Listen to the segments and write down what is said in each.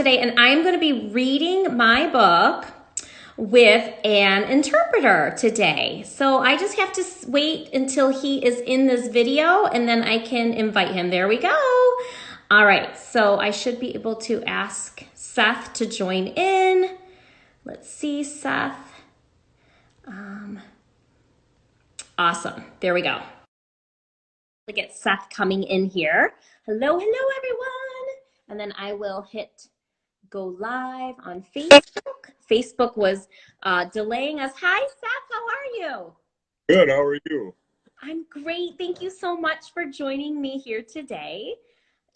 Today, and I'm going to be reading my book with an interpreter today. So I just have to wait until he is in this video and then I can invite him. There we go. All right, so I should be able to ask Seth to join in. Let's see, Seth. Awesome, there we go. To get Seth coming in here. Hello, everyone. And then I will hit go live on Facebook. Facebook was delaying us. Hi, Seth, how are you? Good, how are you? I'm great. Thank you so much for joining me here today.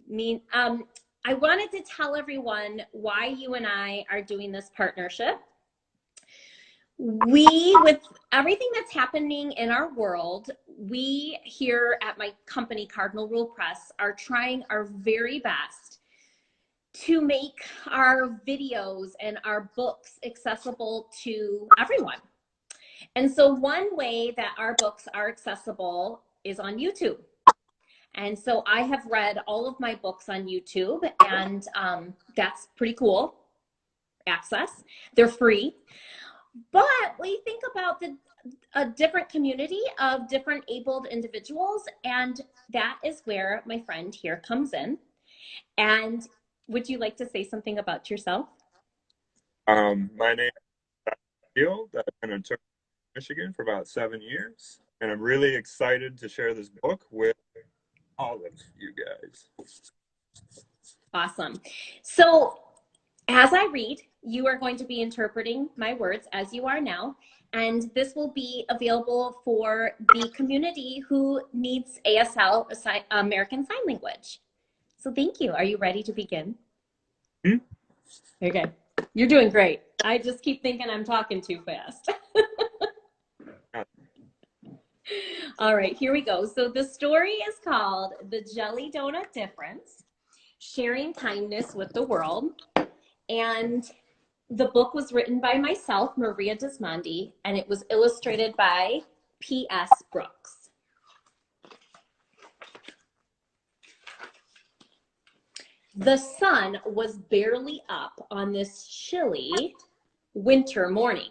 I wanted to tell everyone why you and I are doing this partnership. With everything that's happening in our world, we here at my company, Cardinal Rule Press, are trying our very best to make our videos and our books accessible to everyone. And so one way that our books are accessible is on YouTube. And so I have read all of my books on YouTube, and that's pretty cool access. They're free. But we think about a different community of different abled individuals, and that is where my friend here comes in. And would you like to say something about yourself? My name is Seth Field. I've been an interpreter in Michigan for about 7 years, and I'm really excited to share this book with all of you guys. Awesome. So as I read, you are going to be interpreting my words as you are now, and this will be available for the community who needs ASL, American Sign Language. So thank you. Are you ready to begin? Okay. You're doing great. I just keep thinking I'm talking too fast. All right, here we go. So the story is called The Jelly Donut Difference, Sharing Kindness with the World. And the book was written by myself, Maria Dismondy, and it was illustrated by P.S. Brooks. The sun was barely up on this chilly winter morning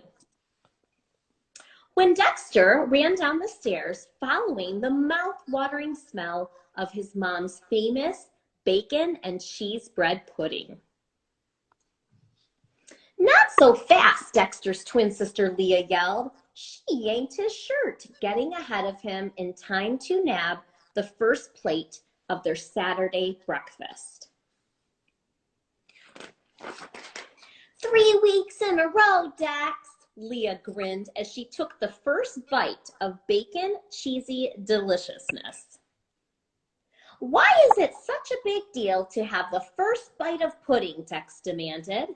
when Dexter ran down the stairs following the mouth-watering smell of his mom's famous bacon and cheese bread pudding. Not so fast, Dexter's twin sister Leah yelled. She yanked his shirt, getting ahead of him in time to nab the first plate of their Saturday breakfast. 3 weeks in a row, Dex, Leah grinned as she took the first bite of bacon cheesy deliciousness. Why is it such a big deal to have the first bite of pudding? Dex demanded.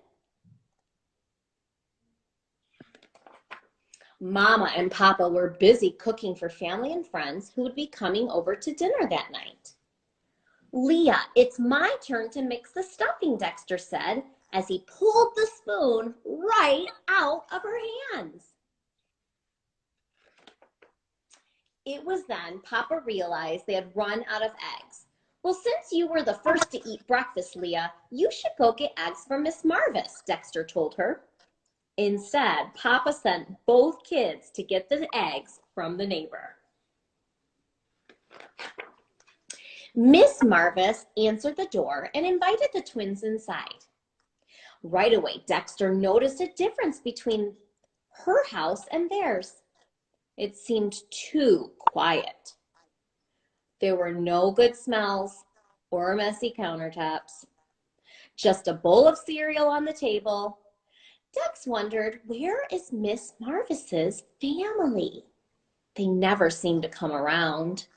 Mama and Papa were busy cooking for family and friends who would be coming over to dinner that night. Leah, it's my turn to mix the stuffing, Dexter said, as he pulled the spoon right out of her hands. It was then Papa realized they had run out of eggs. Well, since you were the first to eat breakfast, Leah, you should go get eggs from Miss Marvis, Dexter told her. Instead, Papa sent both kids to get the eggs from the neighbor. Miss Marvis answered the door and invited the twins inside. Right away, Dexter noticed a difference between her house and theirs. It seemed too quiet. There were no good smells or messy countertops. Just a bowl of cereal on the table. Dex wondered, where is Miss Marvis's family? They never seem to come around.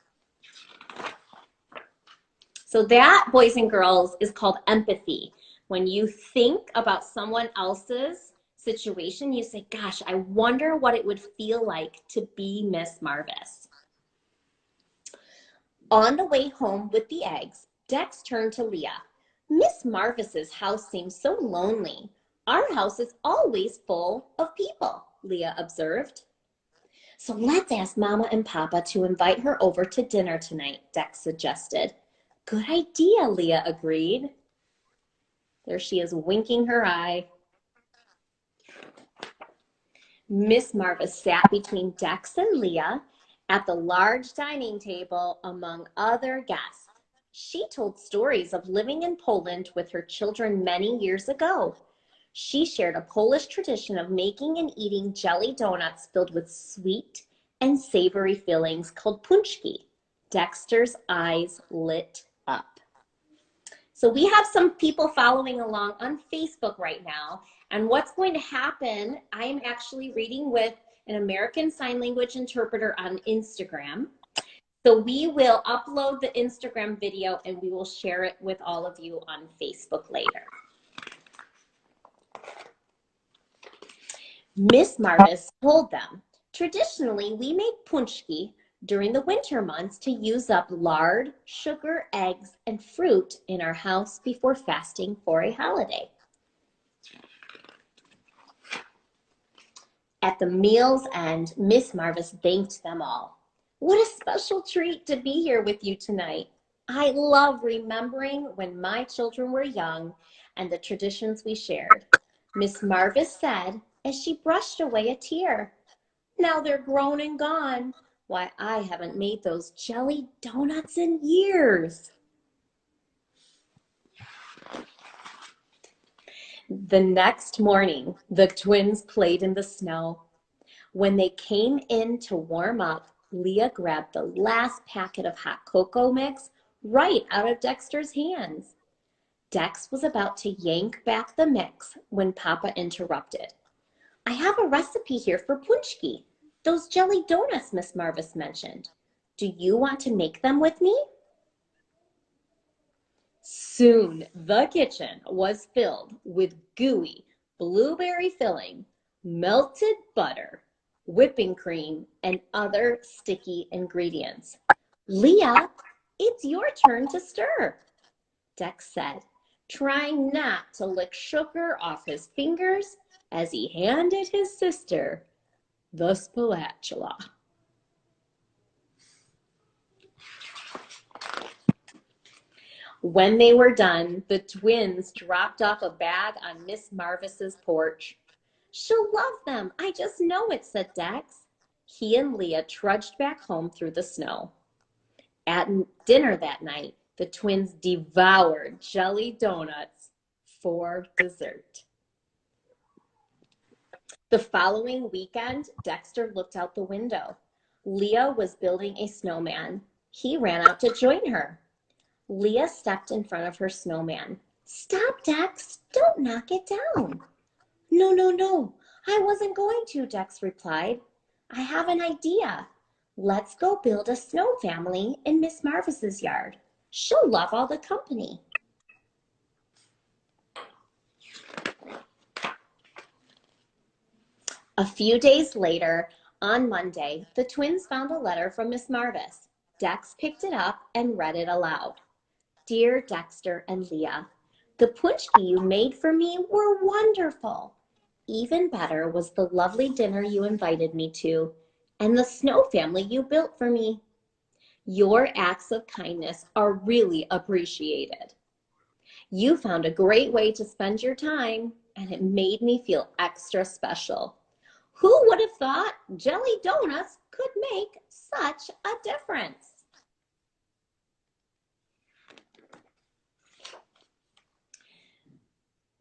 So that, boys and girls, is called empathy. When you think about someone else's situation, you say, gosh, I wonder what it would feel like to be Miss Marvis. On the way home with the eggs, Dex turned to Leah. Miss Marvis's house seems so lonely. Our house is always full of people, Leah observed. So let's ask Mama and Papa to invite her over to dinner tonight, Dex suggested. Good idea, Leah agreed. There she is winking her eye. Miss Marvis sat between Dex and Leah at the large dining table among other guests. She told stories of living in Poland with her children many years ago. She shared a Polish tradition of making and eating jelly donuts filled with sweet and savory fillings called punchki. Dexter's eyes lit up. So we have some people following along on Facebook right now. And what's going to happen, I am actually reading with an American Sign Language interpreter on Instagram. So we will upload the Instagram video and we will share it with all of you on Facebook later. Miss Marvis told them, traditionally we make punchki during the winter months to use up lard, sugar, eggs, and fruit in our house before fasting for a holiday. At the meal's end, Miss Marvis thanked them all. What a special treat to be here with you tonight. I love remembering when my children were young and the traditions we shared. Miss Marvis said as she brushed away a tear. Now they're grown and gone. Why, I haven't made those jelly donuts in years. The next morning, the twins played in the snow. When they came in to warm up, Leah grabbed the last packet of hot cocoa mix right out of Dexter's hands. Dex was about to yank back the mix when Papa interrupted. I have a recipe here for punchki, those jelly donuts Miss Marvis mentioned. Do you want to make them with me? Soon the kitchen was filled with gooey blueberry filling, melted butter, whipping cream, and other sticky ingredients. Leah, it's your turn to stir, Dex said, trying not to lick sugar off his fingers as he handed his sister the spatula. When they were done, the twins dropped off a bag on Miss Marvis's porch. She'll love them, I just know it, said Dex. He and Leah trudged back home through the snow. At dinner that night, the twins devoured jelly donuts for dessert. The following weekend, Dexter looked out the window. Leah was building a snowman. He ran out to join her. Leah stepped in front of her snowman. Stop, Dex. Don't knock it down. No. I wasn't going to, Dex replied. I have an idea. Let's go build a snow family in Miss Marvis's yard. She'll love all the company. A few days later, on Monday, the twins found a letter from Miss Marvis. Dex picked it up and read it aloud. Dear Dexter and Leah, the punchki you made for me were wonderful. Even better was the lovely dinner you invited me to and the snow family you built for me. Your acts of kindness are really appreciated. You found a great way to spend your time, and it made me feel extra special. Who would have thought jelly donuts could make such a difference?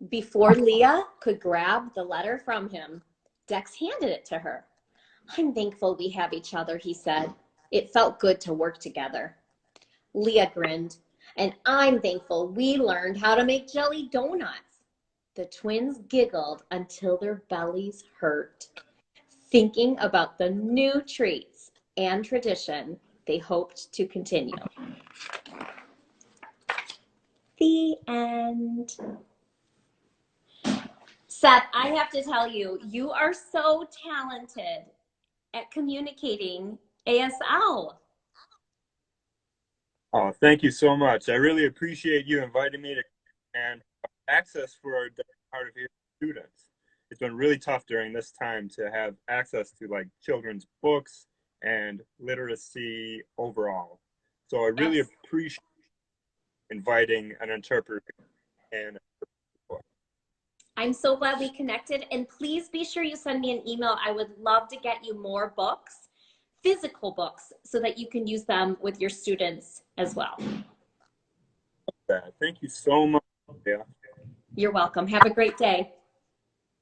Before Leah could grab the letter from him, Dex handed it to her. I'm thankful we have each other, he said. It felt good to work together. Leah grinned, and I'm thankful we learned how to make jelly donuts. The twins giggled until their bellies hurt, thinking about the new treats and tradition they hoped to continue. The end. Seth, I have to tell you, you are so talented at communicating ASL. Oh, thank you so much. I really appreciate you inviting me to and access for our hard of hearing students. It's been really tough during this time to have access to like children's books and literacy overall. So I really appreciate inviting an interpreter and I'm so glad we connected. And please be sure you send me an email. I would love to get you more books, physical books, so that you can use them with your students as well. Thank you so much. Yeah. You're welcome. Have a great day.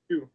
You.